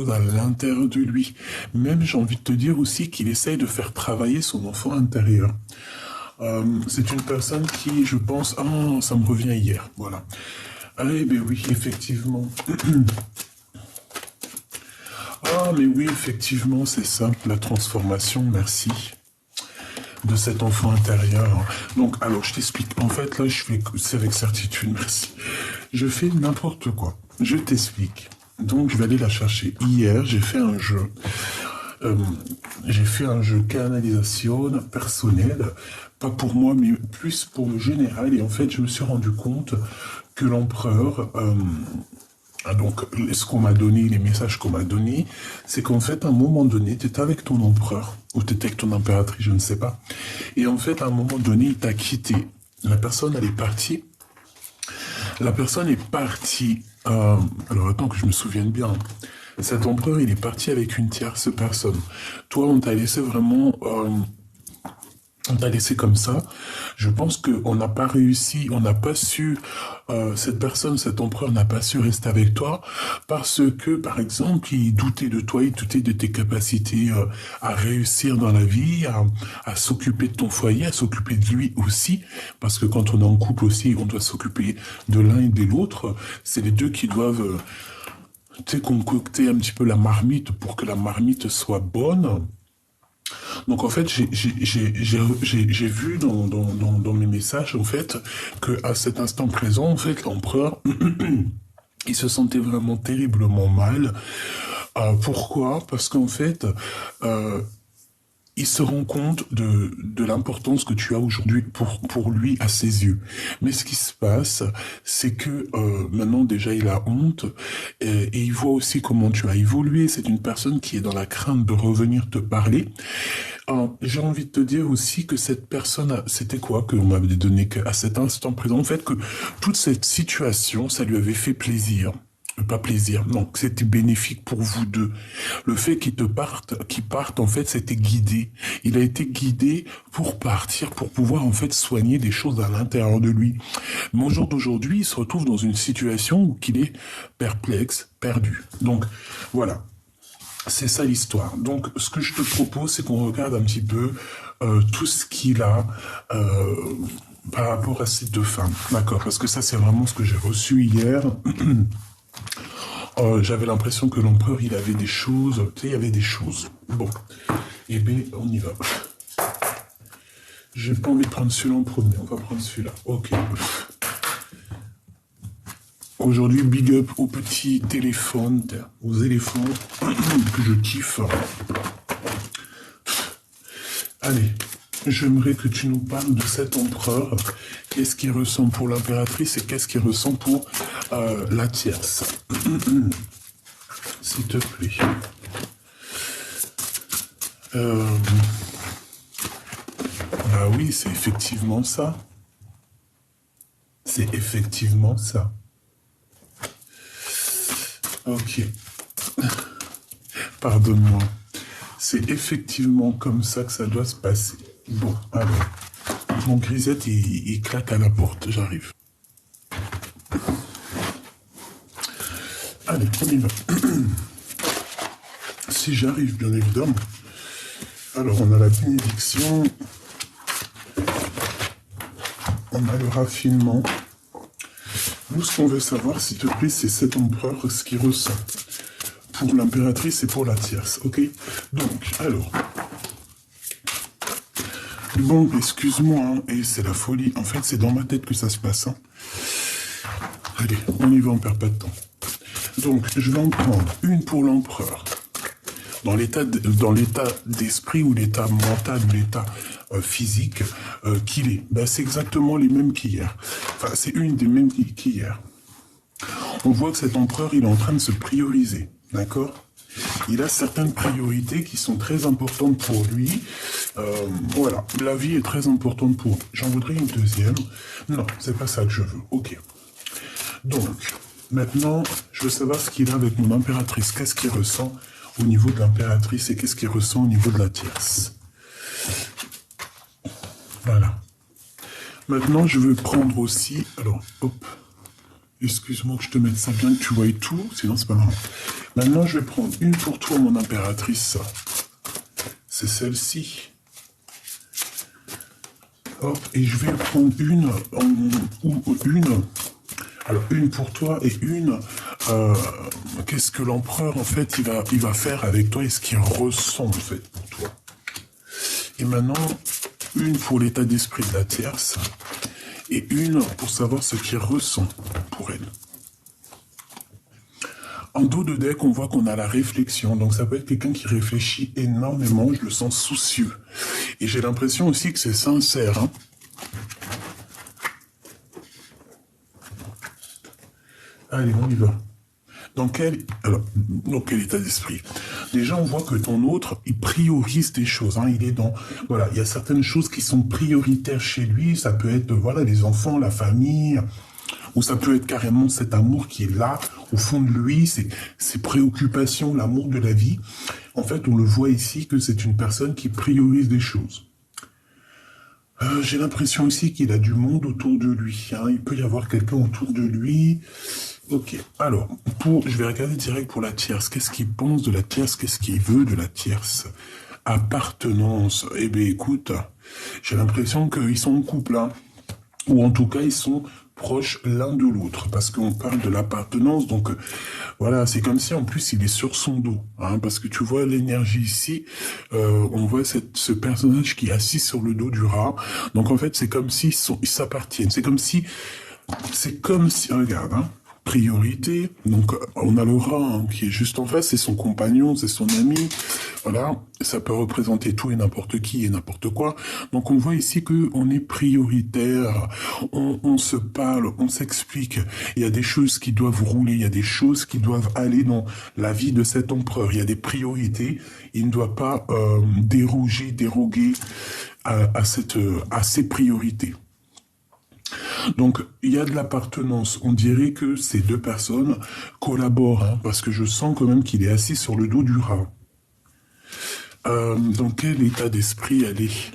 à l'intérieur de lui. Même, j'ai envie de te dire aussi qu'il essaye de faire travailler son enfant intérieur. C'est une personne qui, je pense, ah, ça me revient hier, voilà. Ah, eh bien oui, effectivement. Ah, mais oui, effectivement, c'est ça, la transformation, merci, de cet enfant intérieur. Donc, alors, je t'explique. En fait, là, c'est avec certitude, merci. Je fais n'importe quoi. Je t'explique. Donc, je vais aller la chercher. Hier, j'ai fait un jeu. J'ai fait un jeu canalisation personnelle, pas pour moi, mais plus pour le général. Et en fait, je me suis rendu compte que l'empereur, donc ce qu'on m'a donné, les messages qu'on m'a donnés, c'est qu'en fait, à un moment donné, tu étais avec ton empereur, ou tu étais avec ton impératrice, je ne sais pas. Et en fait, à un moment donné, il t'a quitté. La personne, elle est partie. La personne est partie. Alors attends que je me souvienne bien. Cet empereur, il est parti avec une tierce personne. Toi, on t'a laissé vraiment, on t'a laissé comme ça. Je pense qu'on n'a pas réussi, on n'a pas su, cette personne, cet empereur n'a pas su rester avec toi parce que, par exemple, il doutait de toi, il doutait de tes capacités à réussir dans la vie, à s'occuper de ton foyer, à s'occuper de lui aussi, parce que quand on est en couple aussi, on doit s'occuper de l'un et de l'autre. C'est les deux qui doivent concocter un petit peu la marmite pour que la marmite soit bonne. Donc en fait, j'ai vu dans mes messages, en fait, qu'à cet instant présent, en fait, l'empereur, il se sentait vraiment terriblement mal. Pourquoi? Parce qu'en fait, euh, il se rend compte de l'importance que tu as aujourd'hui pour lui à ses yeux. Mais ce qui se passe, c'est que maintenant déjà il a honte et il voit aussi comment tu as évolué. C'est une personne qui est dans la crainte de revenir te parler. J'ai envie de te dire aussi que cette personne, c'était quoi que l'on m'avait donné à cet instant présent, en fait que toute cette situation, ça lui avait fait plaisir. Pas plaisir, non, c'était bénéfique pour vous deux. Le fait qu'il parte, en fait, c'était guidé. Il a été guidé pour partir, pour pouvoir, en fait, soigner des choses à l'intérieur de lui. Mais au jour d'aujourd'hui, il se retrouve dans une situation où il est perplexe, perdu. Donc, voilà. C'est ça l'histoire. Donc, ce que je te propose, c'est qu'on regarde un petit peu tout ce qu'il a par rapport à ces deux femmes. D'accord? Parce que ça, c'est vraiment ce que j'ai reçu hier. J'avais l'impression que l'empereur, il avait des choses. Tu sais, il y avait des choses. Bon. Eh bien, on y va. J'ai pas envie de prendre celui-là en premier. On va prendre celui-là. Ok. Aujourd'hui, big up aux petits téléphones, aux éléphants que je kiffe. Allez, j'aimerais que tu nous parles de cet empereur. Qu'est-ce qu'il ressent pour l'impératrice et qu'est-ce qu'il ressent pour la tierce. S'il te plaît. Ah oui, c'est effectivement ça. C'est effectivement ça. Ok. Pardonne-moi. C'est effectivement comme ça que ça doit se passer. Bon, alors. Mon grisette, il claque à la porte. J'arrive. Allez, on y va. Si j'arrive, bien évidemment. Alors, on a la bénédiction. On a le raffinement. Nous, ce qu'on veut savoir, s'il te plaît, c'est cet empereur, ce qu'il ressent. Pour l'impératrice et pour la tierce, ok? Donc, alors... Bon, excuse-moi, hein, et c'est la folie. En fait, c'est dans ma tête que ça se passe. Hein. Allez, on y va, on perd pas de temps. Donc, je vais en prendre une pour l'empereur. Dans l'état d'esprit ou l'état mental ou l'état physique qu'il est. Ben, c'est exactement les mêmes qu'hier. Enfin, c'est une des mêmes qu'hier. On voit que cet empereur, il est en train de se prioriser. D'accord? Il a certaines priorités qui sont très importantes pour lui. Voilà, la vie est très importante pour lui. J'en voudrais une deuxième. Non, c'est pas ça que je veux. Ok. Donc, maintenant, je veux savoir ce qu'il a avec mon impératrice. Qu'est-ce qu'il ressent au niveau de l'impératrice et qu'est-ce qu'il ressent au niveau de la tierce. Voilà. Maintenant, je veux prendre aussi... Alors, hop. Excuse-moi que je te mette ça bien, que tu vois tout, sinon c'est pas marrant. Maintenant, je vais prendre une pour toi, mon impératrice. C'est celle-ci. Hop, et je vais prendre une, alors une pour toi et une, qu'est-ce que l'empereur, en fait, il va faire avec toi et ce qu'il ressent, en fait, pour toi. Et maintenant, une pour l'état d'esprit de la tierce et une pour savoir ce qu'il ressent pour elle. En dos de deck, on voit qu'on a la réflexion. Donc, ça peut être quelqu'un qui réfléchit énormément. Je le sens soucieux. Et j'ai l'impression aussi que c'est sincère. Hein. Allez, on y va. Dans quel état d'esprit? Déjà, on voit que ton autre, il priorise des choses. Hein. Il est dans... Voilà, il y a certaines choses qui sont prioritaires chez lui. Ça peut être, voilà, les enfants, la famille... Ou ça peut être carrément cet amour qui est là, au fond de lui, ses préoccupations, l'amour de la vie. En fait, on le voit ici que c'est une personne qui priorise des choses. J'ai l'impression aussi qu'il a du monde autour de lui. Hein. Il peut y avoir quelqu'un autour de lui. Ok, alors, je vais regarder direct pour la tierce. Qu'est-ce qu'il pense de la tierce? Qu'est-ce qu'il veut de la tierce? Appartenance. Eh bien, écoute, j'ai l'impression qu'ils sont en couple, hein. Ou en tout cas, ils sont proches l'un de l'autre, parce qu'on parle de l'appartenance, donc voilà, c'est comme si en plus il est sur son dos, hein, parce que tu vois l'énergie ici, on voit ce personnage qui est assis sur le dos du rat, donc en fait c'est comme s'ils s'appartiennent, c'est comme si, regarde, hein, priorité, donc on a le rat hein, qui est juste en face, c'est son compagnon, c'est son ami, voilà, ça peut représenter tout et n'importe qui et n'importe quoi, donc on voit ici que on est prioritaire, on se parle, on s'explique, il y a des choses qui doivent rouler, il y a des choses qui doivent aller dans la vie de cet empereur, il y a des priorités, il ne doit pas déroguer à ces priorités. Donc, il y a de l'appartenance. On dirait que ces deux personnes collaborent, hein, parce que je sens quand même qu'il est assis sur le dos du rat. Dans quel état d'esprit elle est?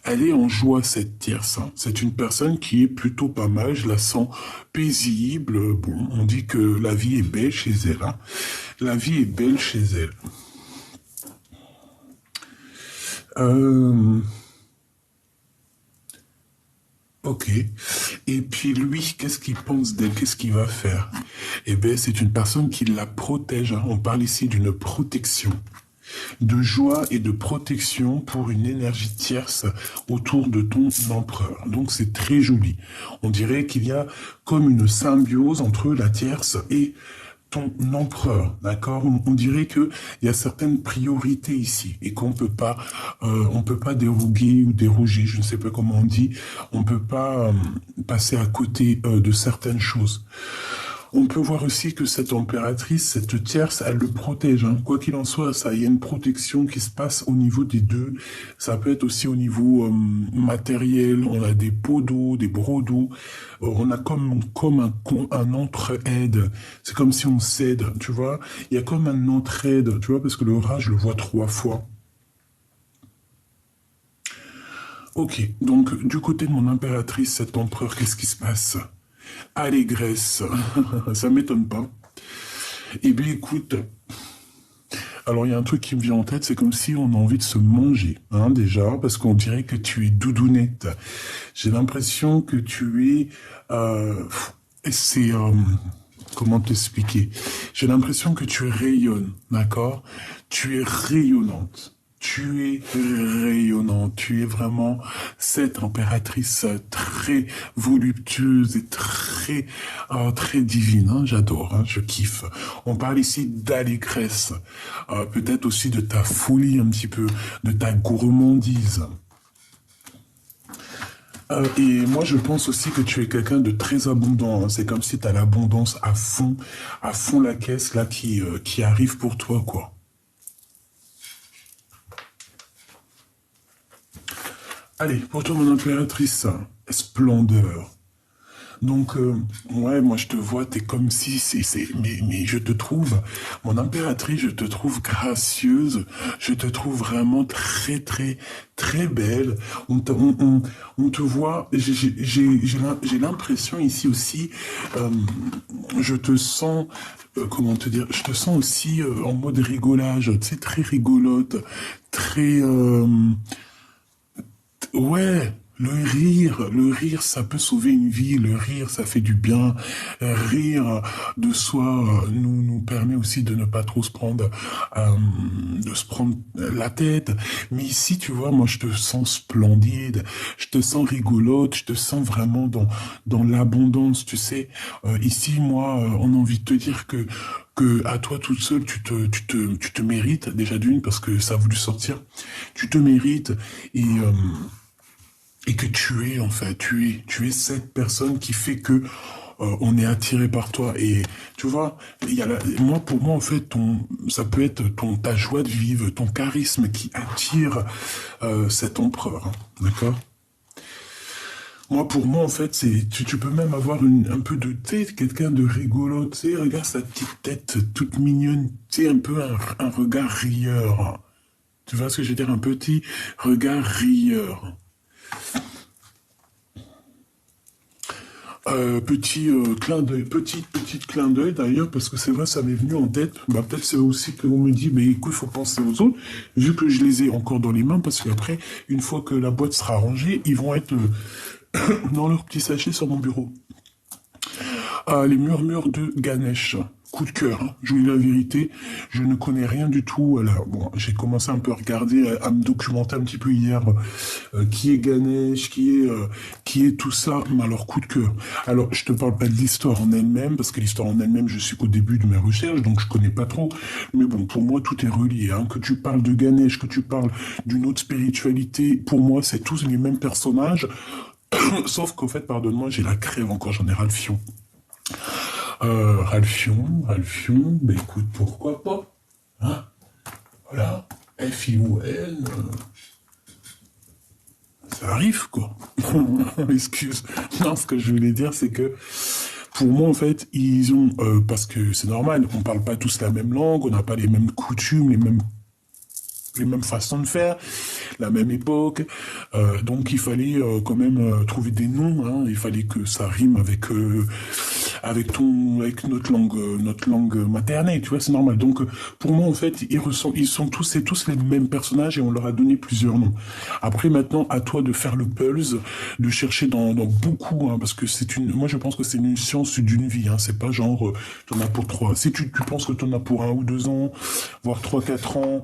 Elle est en joie, cette tierce. Hein. C'est une personne qui est plutôt pas mal. Je la sens paisible. Bon, on dit que la vie est belle chez elle. Hein. La vie est belle chez elle. Ok. Et puis lui, qu'est-ce qu'il pense d'elle? Qu'est-ce qu'il va faire? Eh bien, c'est une personne qui la protège. Hein. On parle ici d'une protection. De joie et de protection pour une énergie tierce autour de ton empereur. Donc c'est très joli. On dirait qu'il y a comme une symbiose entre la tierce et ton empereur, d'accord? On dirait que il y a certaines priorités ici et qu'on peut pas déroguer ou déroger, je ne sais pas comment on dit, on peut pas passer à côté de certaines choses. On peut voir aussi que cette impératrice, cette tierce, elle le protège. Hein. Quoi qu'il en soit, il y a une protection qui se passe au niveau des deux. Ça peut être aussi au niveau matériel. On a des pots d'eau, des brocs d'eau. On a comme un entraide. C'est comme si on s'aide, tu vois. Il y a comme un entraide, tu vois, parce que le rat, je le vois 3 fois. Ok, donc du côté de mon impératrice, cet empereur, qu'est-ce qui se passe? Allégresse, ça m'étonne pas. Eh bien, écoute, alors il y a un truc qui me vient en tête, c'est comme si on a envie de se manger, hein, déjà, parce qu'on dirait que tu es doudounette. J'ai l'impression que tu es... comment t'expliquer? J'ai l'impression que tu rayonnes, d'accord? Tu es rayonnante. Tu es rayonnante, tu es vraiment cette impératrice très voluptueuse et très divine. Hein, j'adore, hein, je kiffe. On parle ici d'allégresse, peut-être aussi de ta folie un petit peu, de ta gourmandise. Et moi, je pense aussi que tu es quelqu'un de très abondant. Hein. C'est comme si tu as l'abondance à fond la caisse là qui arrive pour toi, quoi. Allez, pour toi, mon impératrice, splendeur. Donc, ouais, moi je te vois, t'es comme si, mais je te trouve, mon impératrice, je te trouve gracieuse, je te trouve vraiment très, très, très belle. On te voit, j'ai l'impression ici aussi, euh, je te sens, comment te dire, je te sens aussi en mode rigolage, tu sais, très rigolote, très, ouais, le rire, ça peut sauver une vie, le rire, ça fait du bien. Rire de soi nous permet aussi de ne pas trop se prendre, de se prendre la tête. Mais ici, tu vois, moi, je te sens splendide, je te sens rigolote, je te sens vraiment dans l'abondance, tu sais. Ici, moi, on a envie de te dire que à toi toute seule, tu te mérites, déjà d'une, parce que ça a voulu sortir. Tu te mérites et, et que tu es, en fait, tu es cette personne qui fait que on est attiré par toi. Et tu vois, moi, pour moi, en fait, ça peut être ta joie de vivre, ton charisme qui attire cet empereur, hein, d'accord? Moi, pour moi, en fait, tu peux même avoir un peu de tête, quelqu'un de rigolo, tu sais, regarde sa petite tête toute mignonne, tu sais, un peu un regard rieur. Tu vois ce que je veux dire? Un petit regard rieur. Petit clin d'œil, petit clin d'œil d'ailleurs, parce que c'est vrai, ça m'est venu en tête. Bah, peut-être c'est aussi qu'on me dit, mais écoute, il faut penser aux autres, vu que je les ai encore dans les mains, parce qu'après, une fois que la boîte sera rangée, ils vont être dans leur petit sachet sur mon bureau. Les murmures de Ganesh. Coup de cœur, hein. Je vous dis la vérité, je ne connais rien du tout. Alors, bon, j'ai commencé un peu à regarder, à me documenter un petit peu hier, qui est Ganesh, qui est tout ça. Mais alors, coup de cœur. Alors, je te parle pas de l'histoire en elle-même, parce que l'histoire en elle-même, je suis qu'au début de mes recherches, donc je connais pas trop. Mais bon, pour moi, tout est relié, hein. Que tu parles de Ganesh, que tu parles d'une autre spiritualité, pour moi, c'est tous les mêmes personnages. Sauf qu'en fait, pardonne-moi, j'ai la crève encore, j'en ai ras le fion. Ralphion, ben écoute, pourquoi pas, hein, voilà, F-I-O-N, ça arrive, quoi. Excuse. Non, ce que je voulais dire, c'est que, pour moi, en fait, ils ont, parce que c'est normal, on parle pas tous la même langue, on n'a pas les mêmes coutumes, les mêmes façons de faire, la même époque. Donc il fallait quand même trouver des noms. Hein, il fallait que ça rime avec notre langue maternelle. Tu vois, c'est normal. Donc pour moi en fait, ils sont tous et tous les mêmes personnages et on leur a donné plusieurs noms. Après maintenant, à toi de faire le pulse, de chercher dans beaucoup, hein, parce que moi je pense que c'est une science d'une vie. Hein, c'est pas genre t'en as pour trois. Si tu penses que t'en as pour 1 ou 2 ans, voire 3, 4 ans.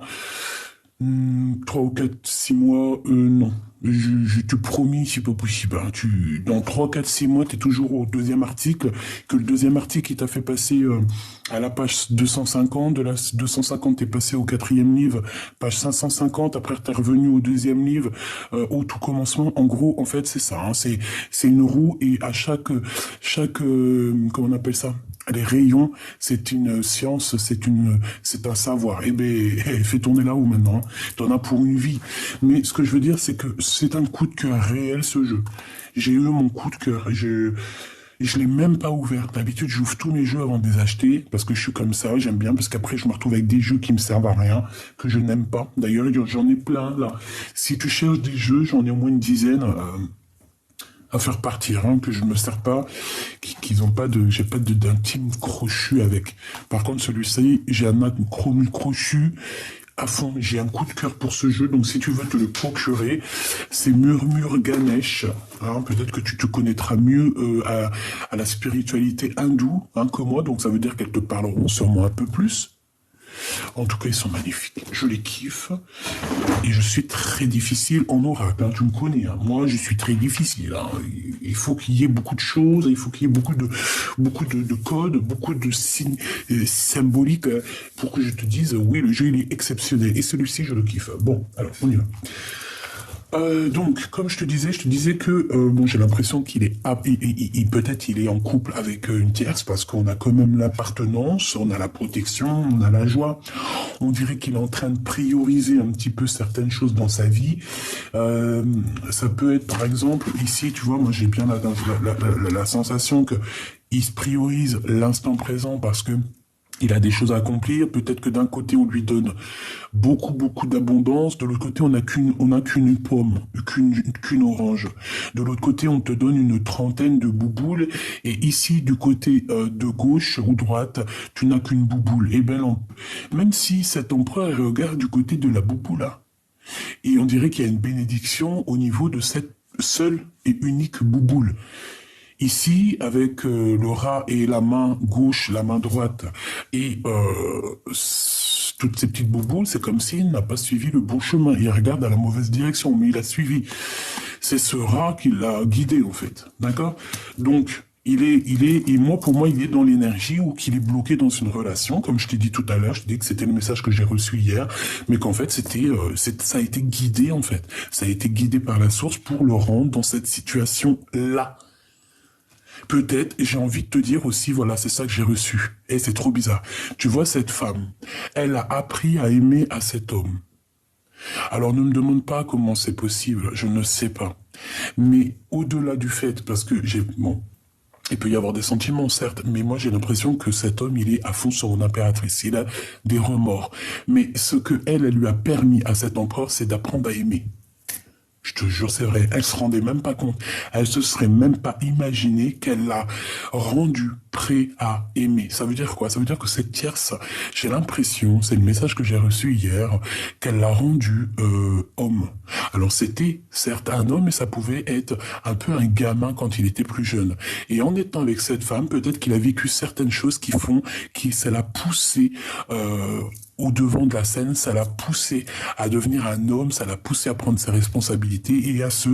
3 ou 4, 6 mois, non. Je te promis, c'est pas possible. Hein. Dans 3, 4, 6 mois, tu es toujours au deuxième article, que le deuxième article, il t'a fait passer à la page 250, de la 250, t'es passé au quatrième livre, page 550, après t'es revenu au deuxième livre, au tout commencement. En gros, en fait, c'est ça. Hein. C'est une roue et à chaque comment on appelle ça? Les rayons, c'est une science, c'est un savoir. Eh ben, fais tourner là-haut maintenant. Hein. T'en as pour une vie. Mais ce que je veux dire, c'est que c'est un coup de cœur réel, ce jeu. J'ai eu mon coup de cœur. Je l'ai même pas ouvert. D'habitude, j'ouvre tous mes jeux avant de les acheter, parce que je suis comme ça, j'aime bien, parce qu'après, je me retrouve avec des jeux qui me servent à rien, que je n'aime pas. D'ailleurs, j'en ai plein, là. Si tu cherches des jeux, j'en ai au moins une dizaine, à faire partir, hein, que je ne me sers pas, qu'ils ont pas de, j'ai pas d'intime crochu avec. Par contre, celui-ci, j'ai un chromu crochu à fond. J'ai un coup de cœur pour ce jeu, donc si tu veux te le procurer, c'est Murmure Ganesh. Hein, peut-être que tu te connaîtras mieux à la spiritualité hindoue hein, que moi, donc ça veut dire qu'elles te parleront sûrement un peu plus. En tout cas, ils sont magnifiques. Je les kiffe. Et je suis très difficile en oracle. Hein, tu me connais. Hein. Moi, je suis très difficile. Hein. Il faut qu'il y ait beaucoup de choses. Il faut qu'il y ait beaucoup de codes, beaucoup de signes symboliques pour que je te dise, oui, le jeu, il est exceptionnel. Et celui-ci, je le kiffe. Bon, alors, on y va. Donc, comme je te disais que bon, j'ai l'impression qu'il est, peut-être il est en couple avec une tierce parce qu'on a quand même l'appartenance, on a la protection, on a la joie. On dirait qu'il est en train de prioriser un petit peu certaines choses dans sa vie. Euh, Ça peut être, par exemple, ici, tu vois, moi j'ai bien la sensation que il se priorise l'instant présent parce que il a des choses à accomplir. Peut-être que d'un côté, on lui donne beaucoup d'abondance. De l'autre côté, on n'a qu'une pomme, qu'une orange. De l'autre côté, on te donne une trentaine de bouboules. Et ici, du côté de gauche ou droite, tu n'as qu'une bouboule. Et ben, même si cet empereur regarde du côté de la bouboule, là, et on dirait qu'il y a une bénédiction au niveau de cette seule et unique bouboule. Ici, avec le rat et la main gauche, la main droite, et toutes ces petites bouboules, c'est comme s'il n'a pas suivi le bon chemin. Il regarde dans la mauvaise direction, mais il a suivi. C'est ce rat qui l'a guidé, en fait. D'accord? Donc, et moi, pour moi, il est dans l'énergie ou qu'il est bloqué dans une relation. Comme je t'ai dit tout à l'heure, je t'ai dit que c'était le message que j'ai reçu hier, mais qu'en fait, ça a été guidé, en fait. Ça a été guidé par la source pour le rendre dans cette situation-là. Peut-être, et j'ai envie de te dire aussi, voilà, c'est ça que j'ai reçu. Et c'est trop bizarre. Tu vois, cette femme, elle a appris à aimer à cet homme. Alors ne me demande pas comment c'est possible, je ne sais pas. Mais au-delà du fait, parce que bon, il peut y avoir des sentiments, certes, mais moi j'ai l'impression que cet homme, il est à fond sur une impératrice, il a des remords. Mais ce que elle lui a permis à cet empereur, c'est d'apprendre à aimer. Je te jure, c'est vrai, elle se rendait même pas compte. Elle se serait même pas imaginé qu'elle l'a rendu prêt à aimer. Ça veut dire quoi? Ça veut dire que cette tierce, j'ai l'impression, c'est le message que j'ai reçu hier, qu'elle l'a rendu homme. Alors c'était certes un homme, mais ça pouvait être un peu un gamin quand il était plus jeune. Et en étant avec cette femme, peut-être qu'il a vécu certaines choses ça l'a poussé au devant de la scène, ça l'a poussé à devenir un homme, ça l'a poussé à prendre ses responsabilités et à se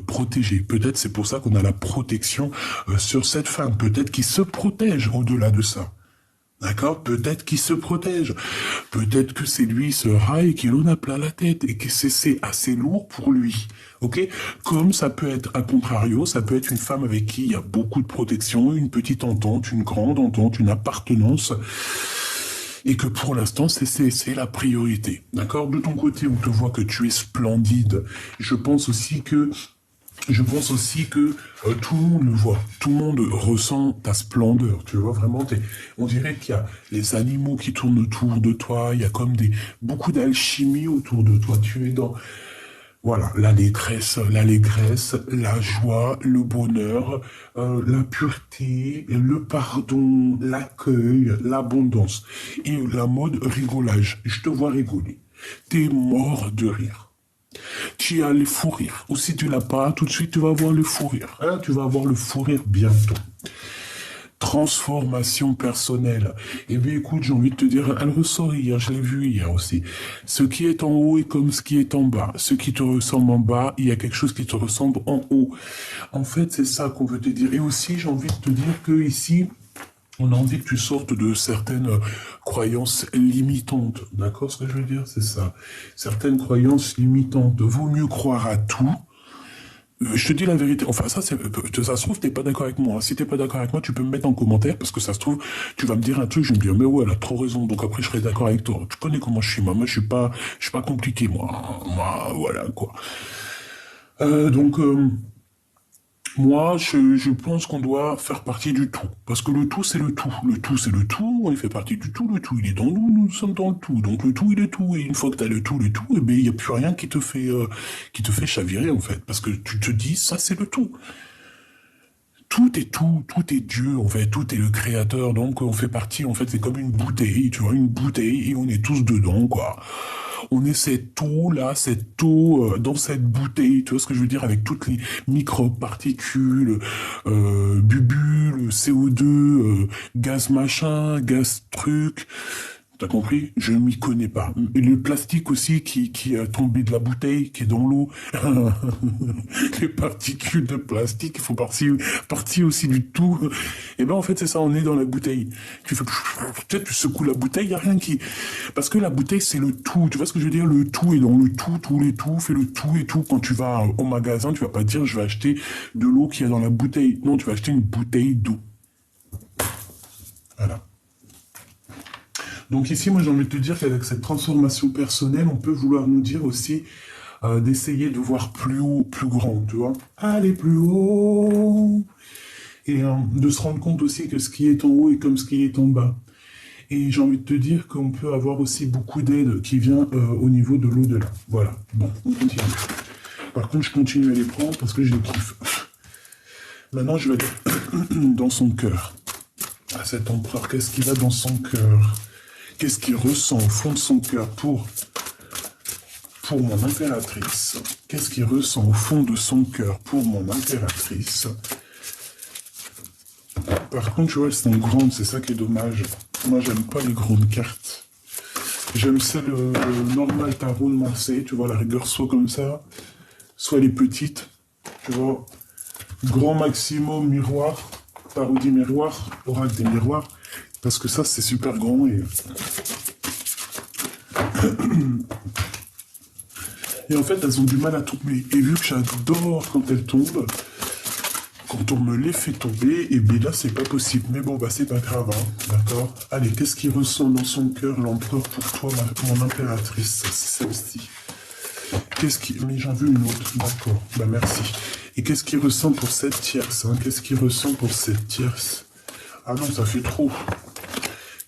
protéger. Peut-être c'est pour ça qu'on a la protection sur cette femme. Peut-être qu'il se protège au-delà de ça. D'accord? Peut-être qu'il se protège. Peut-être que c'est lui, ce rail, qui en a plein la tête et que c'est assez lourd pour lui. Ok? Comme ça peut être, à contrario, ça peut être une femme avec qui il y a beaucoup de protection, une petite entente, une grande entente, une appartenance. Et que pour l'instant, c'est la priorité. D'accord? De ton côté, on te voit que tu es splendide. Je pense aussi que tout le monde le voit, tout le monde ressent ta splendeur, tu vois, vraiment, on dirait qu'il y a les animaux qui tournent autour de toi, il y a comme beaucoup d'alchimie autour de toi, tu es dans, voilà, l'allégresse, la joie, le bonheur, la pureté, le pardon, l'accueil, l'abondance, et la mode rigolage, je te vois rigoler, t'es mort de rire. Tu as le fou rire. Ou si tu l'as pas, tout de suite, tu vas avoir le fou rire. Hein, tu vas avoir le fou rire bientôt. Transformation personnelle. Eh bien, écoute, j'ai envie de te dire, elle ressort hier, je l'ai vu hier aussi. Ce qui est en haut est comme ce qui est en bas. Ce qui te ressemble en bas, il y a quelque chose qui te ressemble en haut. En fait, c'est ça qu'on veut te dire. Et aussi, j'ai envie de te dire que ici, on a envie que tu sortes de certaines croyances limitantes. D'accord, ce que je veux dire, c'est ça. Certaines croyances limitantes. Vaut mieux croire à tout. Je te dis la vérité. Enfin, ça se trouve, t'es pas d'accord avec moi. Si t'es pas d'accord avec moi, tu peux me mettre en commentaire, parce que ça se trouve, tu vas me dire un truc, je vais me dire, mais ouais, elle a trop raison. Donc après, je serai d'accord avec toi. Tu connais comment je suis, moi. Moi, je suis pas compliqué, moi. Moi, voilà, quoi. Donc, moi, je pense qu'on doit faire partie du tout. Parce que le tout, c'est le tout. Le tout, c'est le tout. Il fait partie du tout. Le tout, il est dans nous. Nous sommes dans le tout. Donc, le tout, il est tout. Et une fois que tu as le tout, eh ben, il n'y a plus rien qui te fait chavirer, en fait. Parce que tu te dis, ça, c'est le tout. Tout est tout. Tout est Dieu, en fait. Tout est le créateur. Donc, on fait partie, en fait, c'est comme une bouteille. Tu vois, une bouteille et on est tous dedans, quoi. On est cette eau-là, cette eau dans cette bouteille, tu vois ce que je veux dire, avec toutes les micro-particules, bulles, CO2, gaz machin, gaz truc, T'as compris? Je ne m'y connais pas. Et le plastique aussi qui est tombé de la bouteille, qui est dans l'eau. Les particules de plastique qui font partie aussi du tout. Et ben en fait c'est ça, on est dans la bouteille. Tu fais peut-être tu secoues la bouteille, il n'y a rien qui. Parce que la bouteille c'est le tout. Tu vois ce que je veux dire? Le tout est dans le tout, tous les tout, fais le tout et tout. Quand tu vas au magasin, tu vas pas dire je vais acheter de l'eau qu'il y a dans la bouteille. Non, tu vas acheter une bouteille d'eau. Voilà. Donc ici, moi j'ai envie de te dire qu'avec cette transformation personnelle, on peut vouloir nous dire aussi d'essayer de voir plus haut, plus grand, tu vois. Aller plus haut. Et de se rendre compte aussi que ce qui est en haut est comme ce qui est en bas. Et j'ai envie de te dire qu'on peut avoir aussi beaucoup d'aide qui vient au niveau de l'au-delà. Voilà. Bon, on continue. Par contre, je continue à les prendre parce que je les kiffe. Maintenant, je vais aller dans son cœur. À cet empereur, qu'est-ce qu'il a dans son cœur? Qu'est-ce qu'il ressent au fond de son cœur pour mon impératrice? Qu'est-ce qu'il ressent au fond de son cœur pour mon impératrice? Par contre, tu vois, elles sont grandes, c'est ça qui est dommage. Moi, j'aime pas les grandes cartes. J'aime celle normal tarot de Marseille, tu vois, la rigueur soit comme ça, soit les petites, tu vois. Grand maximum miroir, tarot des miroirs, oracle des miroirs. Parce que ça, c'est super grand et... et en fait, elles ont du mal à tomber. Et vu que j'adore quand elles tombent, quand on me les fait tomber, et bien là, c'est pas possible. Mais bon, bah c'est pas grave, hein, d'accord? Allez, qu'est-ce qu'il ressent dans son cœur, l'empereur, pour toi, mon impératrice? C'est celle-ci. Mais j'en veux une autre, d'accord. Bah merci. Et qu'est-ce qu'il ressent pour cette tierce, hein? Qu'est-ce qu'il ressent pour cette tierce? Ah non, ça fait trop.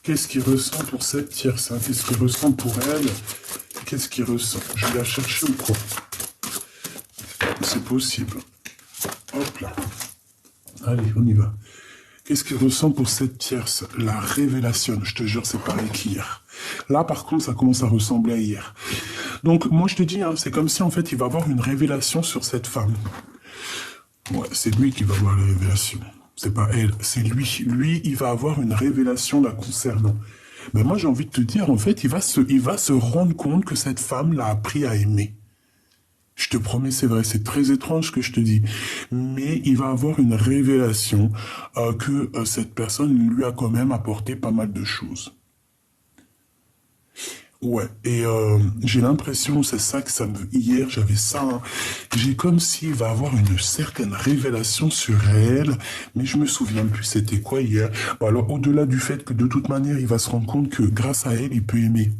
Qu'est-ce qu'il ressent pour cette tierce, hein? Qu'est-ce qu'il ressent pour elle? Qu'est-ce qu'il ressent? Je vais la chercher ou quoi? C'est possible. Hop là. Allez, on y va. Qu'est-ce qu'il ressent pour cette tierce? La révélation, je te jure, c'est pareil qu'hier. Là, par contre, ça commence à ressembler à hier. Donc, moi, je te dis, hein, c'est comme si, en fait, il va avoir une révélation sur cette femme. Ouais, c'est lui qui va avoir la révélation. C'est pas elle, c'est lui. Lui, il va avoir une révélation la concernant. Mais moi, j'ai envie de te dire, en fait, il va se rendre compte que cette femme l'a appris à aimer. Je te promets, c'est vrai, c'est très étrange ce que je te dis. Mais il va avoir une révélation que cette personne lui a quand même apporté pas mal de choses. Ouais, et j'ai l'impression, c'est ça que ça me... Hier, j'avais ça, hein. J'ai comme s'il va avoir une certaine révélation sur elle, mais je me souviens plus c'était quoi hier. Bon, alors, au-delà du fait que de toute manière, il va se rendre compte que grâce à elle, il peut aimer.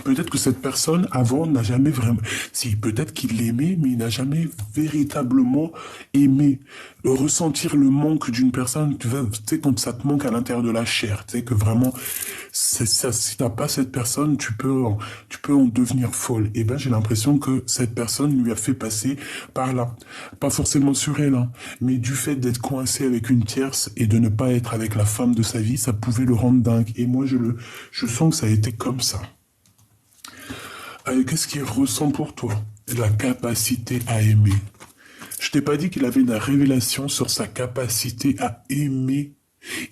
Peut-être que cette personne, avant, n'a jamais vraiment... Si, peut-être qu'il l'aimait, mais il n'a jamais véritablement aimé. Ressentir le manque d'une personne, tu sais, quand ça te manque à l'intérieur de la chair, tu sais, que vraiment, ça, si t'as pas cette personne, tu peux en devenir folle. Et ben, j'ai l'impression que cette personne lui a fait passer par là. Pas forcément sur elle, hein, mais du fait d'être coincé avec une tierce et de ne pas être avec la femme de sa vie, ça pouvait le rendre dingue. Et moi, je sens que ça a été comme ça. Qu'est-ce qu'il ressent pour toi? La capacité à aimer. Je t'ai pas dit qu'il avait une révélation sur sa capacité à aimer.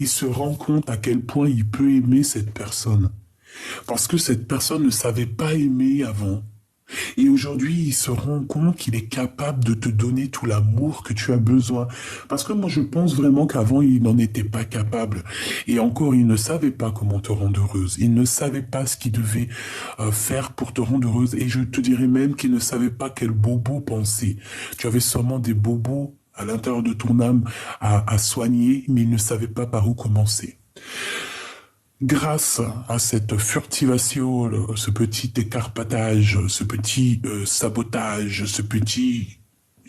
Il se rend compte à quel point il peut aimer cette personne. Parce que cette personne ne savait pas aimer avant. Et aujourd'hui, il se rend compte qu'il est capable de te donner tout l'amour que tu as besoin. Parce que moi, je pense vraiment qu'avant, il n'en était pas capable. Et encore, il ne savait pas comment te rendre heureuse. Il ne savait pas ce qu'il devait faire pour te rendre heureuse. Et je te dirais même qu'il ne savait pas quel bobo penser. Tu avais sûrement des bobos à l'intérieur de ton âme à soigner, mais il ne savait pas par où commencer. Grâce à cette furtivation, ce petit écarpatage, ce petit sabotage,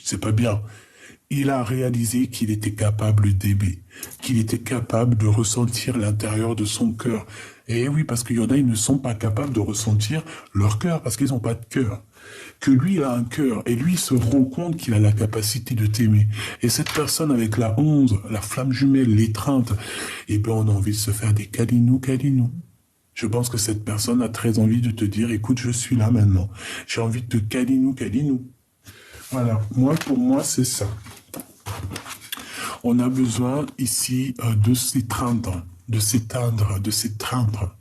c'est pas bien, il a réalisé qu'il était capable d'aimer, qu'il était capable de ressentir l'intérieur de son cœur. Et oui, parce qu'il y en a, ils ne sont pas capables de ressentir leur cœur, parce qu'ils n'ont pas de cœur. Que lui, il a un cœur, et lui, il se rend compte qu'il a la capacité de t'aimer. Et cette personne avec la 11, la flamme jumelle, l'étreinte, eh bien, on a envie de se faire des câlinous. Je pense que cette personne a très envie de te dire, écoute, je suis là maintenant. J'ai envie de te câlinou. Voilà, pour moi, c'est ça. On a besoin ici de s'étreindre, de s'éteindre, de s'étreindre.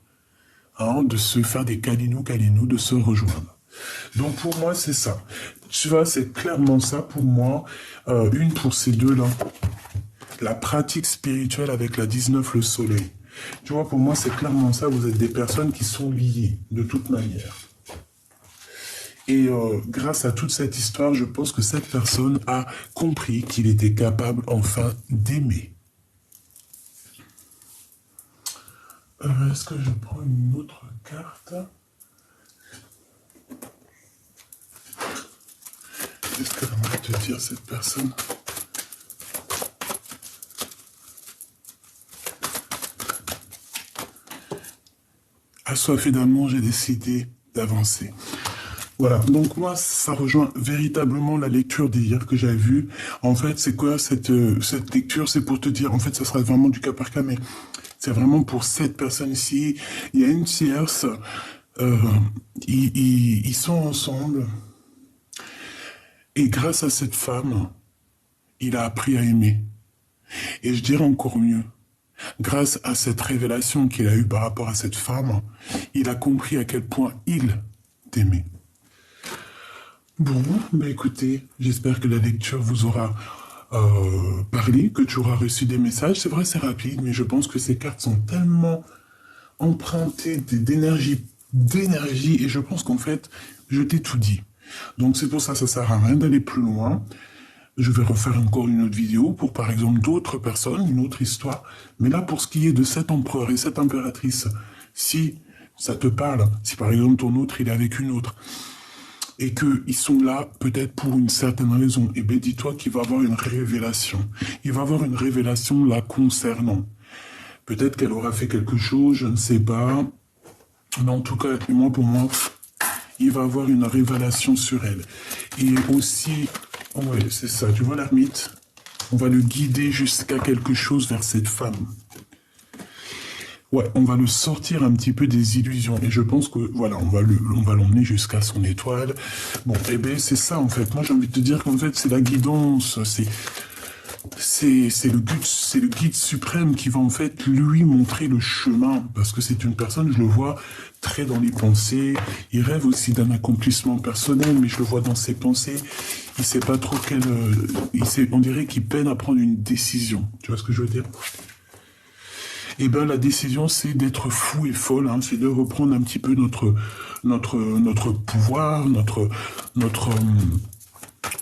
hein, de se faire des câlinous, de se rejoindre. Donc pour moi, c'est ça. Tu vois, c'est clairement ça pour moi. Une pour ces deux-là. La pratique spirituelle avec la 19, le soleil. Tu vois, pour moi, c'est clairement ça. Vous êtes des personnes qui sont liées, de toute manière. Et grâce à toute cette histoire, je pense que cette personne a compris qu'il était capable, enfin, d'aimer. Est-ce que je prends une autre carte? Qu'est-ce qu'elle va te dire, cette personne? Assoiffé d'amour, j'ai décidé d'avancer. Voilà, donc moi, ça rejoint véritablement la lecture d'hier que j'avais vue. En fait, c'est quoi cette lecture? C'est pour te dire, en fait, ça sera vraiment du cas par cas, mais c'est vraiment pour cette personne ici. Il y a une tierce, ils sont ensemble. Et grâce à cette femme, il a appris à aimer. Et je dirais encore mieux, grâce à cette révélation qu'il a eue par rapport à cette femme, il a compris à quel point il t'aimait. Bon, bah écoutez, j'espère que la lecture vous aura parlé, que tu auras reçu des messages. C'est vrai, c'est rapide, mais je pense que ces cartes sont tellement empruntées d'énergie, et je pense qu'en fait, je t'ai tout dit. Donc c'est pour ça, ça sert à rien d'aller plus loin. Je vais refaire encore une autre vidéo pour, par exemple, d'autres personnes, une autre histoire. Mais là, pour ce qui est de cet empereur et cette impératrice, si ça te parle, si par exemple ton autre, il est avec une autre, et qu'ils sont là peut-être pour une certaine raison, et bien dis-toi qu'il va avoir une révélation. Il va avoir une révélation là concernant. Peut-être qu'elle aura fait quelque chose, je ne sais pas. Mais en tout cas, moi pour moi, il va avoir une révélation sur elle. Et aussi, ouais, c'est ça, tu vois l'ermite? On va le guider jusqu'à quelque chose vers cette femme. Ouais, on va le sortir un petit peu des illusions. Et je pense que, voilà, on va l'emmener jusqu'à son étoile. Bon, eh bien, c'est ça, en fait. Moi, j'ai envie de te dire qu'en fait, c'est la guidance. C'est le guide suprême qui va, en fait, lui montrer le chemin. Parce que c'est une personne, je le vois, très dans les pensées. Il rêve aussi d'un accomplissement personnel, mais je le vois dans ses pensées. Il sait pas trop on dirait qu'il peine à prendre une décision. Tu vois ce que je veux dire? Eh bien, la décision, c'est d'être fou et folle, hein, c'est de reprendre un petit peu notre pouvoir,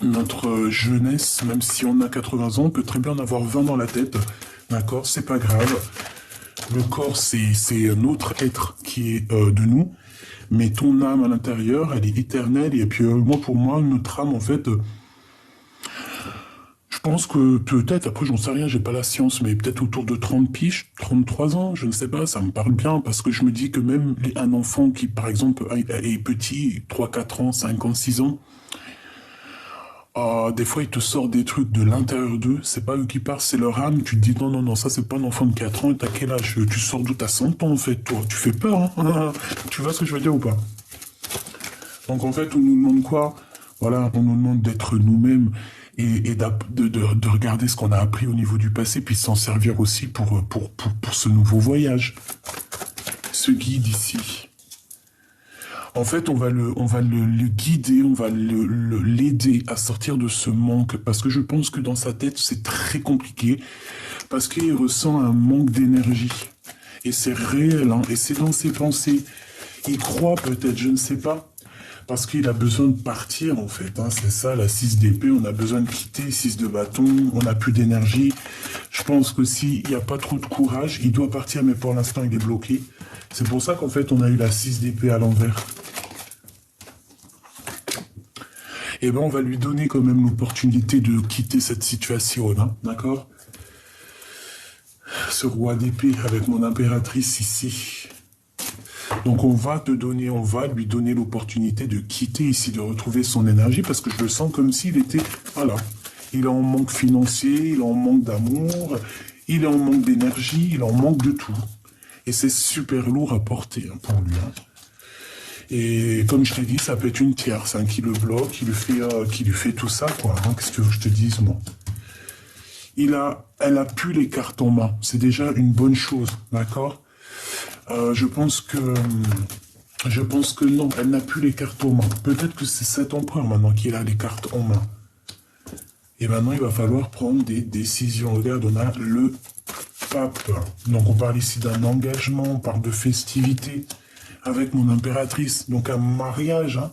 notre jeunesse, même si on a 80 ans, on peut très bien en avoir 20 dans la tête, d'accord, c'est pas grave. Le corps, c'est un autre être qui est de nous, mais ton âme à l'intérieur, elle est éternelle, et puis moi, pour moi, notre âme, en fait... Je pense que peut-être, après j'en sais rien, j'ai pas la science, mais peut-être autour de 30 piges, 33 ans, je ne sais pas, ça me parle bien, parce que je me dis que même un enfant qui, par exemple, est petit, 3, 4 ans, 5 ans, 6 ans, des fois il te sort des trucs de l'intérieur d'eux, c'est pas eux qui parlent, c'est leur âme, tu te dis non, non, non, ça c'est pas un enfant de 4 ans, et t'as quel âge? Tu sors d'où? T'as 100 ans en fait, toi, tu fais peur, hein. Tu vois ce que je veux dire ou pas? Donc en fait, on nous demande quoi? Voilà, on nous demande d'être nous-mêmes, et de regarder ce qu'on a appris au niveau du passé, puis s'en servir aussi pour ce nouveau voyage. Ce guide ici. En fait, on va le guider, on va l'aider à sortir de ce manque, parce que je pense que dans sa tête, c'est très compliqué, parce qu'il ressent un manque d'énergie. Et c'est réel, hein, et c'est dans ses pensées. Il croit peut-être, je ne sais pas. Parce qu'il a besoin de partir, en fait. Hein, c'est ça, la 6 d'épée. On a besoin de quitter, 6 de bâton. On n'a plus d'énergie. Je pense que s'il n'y a pas trop de courage, il doit partir, mais pour l'instant, il est bloqué. C'est pour ça qu'en fait, on a eu la 6 d'épée à l'envers. Eh bien, on va lui donner quand même l'opportunité de quitter cette situation, hein, d'accord? Ce roi d'épée avec mon impératrice ici. Donc on va lui donner l'opportunité de quitter ici, de retrouver son énergie, parce que je le sens comme s'il était, voilà, il est en manque financier, il est en manque d'amour, il est en manque d'énergie, il est en manque de tout. Et c'est super lourd à porter hein, pour lui. Hein. Et comme je t'ai dit, ça peut être une tierce hein, qui le bloque, qui lui fait tout ça, quoi. Hein, qu'est-ce que je te dise, moi? Elle a plus les cartes en main. C'est déjà une bonne chose, d'accord? Je pense que non, elle n'a plus les cartes en main. Peut-être que c'est cet empereur maintenant qui a les cartes en main. Et maintenant, il va falloir prendre des décisions. Regarde, on a le pape. Donc, on parle ici d'un engagement, on parle de festivité avec mon impératrice. Donc, un mariage. Hein.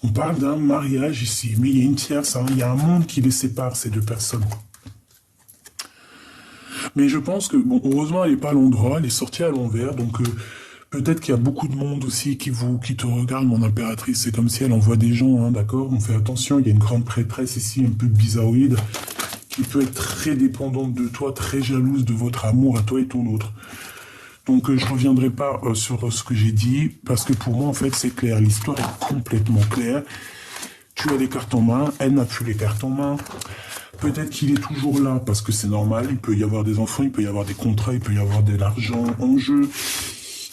On parle d'un mariage ici. Mais il y a une tierce. Hein. Il y a un monde qui les sépare, ces deux personnes. Mais je pense que, bon, heureusement, elle n'est pas à l'endroit. Elle est sortie à l'envers. Donc, peut-être qu'il y a beaucoup de monde aussi qui te regarde, mon impératrice. C'est comme si elle envoie des gens, hein, d'accord? On fait attention, il y a une grande prêtresse ici, un peu bizarroïde, qui peut être très dépendante de toi, très jalouse de votre amour à toi et ton autre. Donc je reviendrai pas sur ce que j'ai dit, parce que pour moi, en fait, c'est clair. L'histoire est complètement claire. Tu as les cartes en main, elle n'a plus les cartes en main. Peut-être qu'il est toujours là, parce que c'est normal. Il peut y avoir des enfants, il peut y avoir des contrats, il peut y avoir de l'argent en jeu.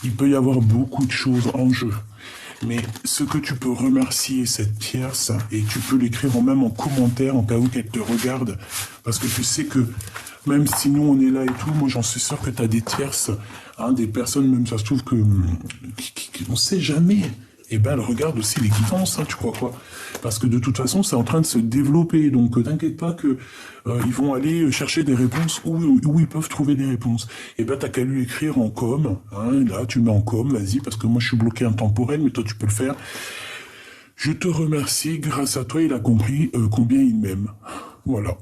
Il peut y avoir beaucoup de choses en jeu. Mais ce que tu peux remercier cette tierce, et tu peux l'écrire même en commentaire, en cas où qu'elle te regarde, parce que tu sais que, même si nous on est là et tout, moi j'en suis sûr que tu as des tierces, hein, des personnes, même ça se trouve que, on sait jamais. Et ben elle regarde aussi les guidances, hein, tu crois quoi? Parce que de toute façon, c'est en train de se développer, donc t'inquiète pas que ils vont aller chercher des réponses où ils peuvent trouver des réponses. Et ben t'as qu'à lui écrire en com, hein, là tu mets en com, vas-y, parce que moi je suis bloqué intemporel, mais toi tu peux le faire. Je te remercie, grâce à toi il a compris combien il m'aime. Voilà.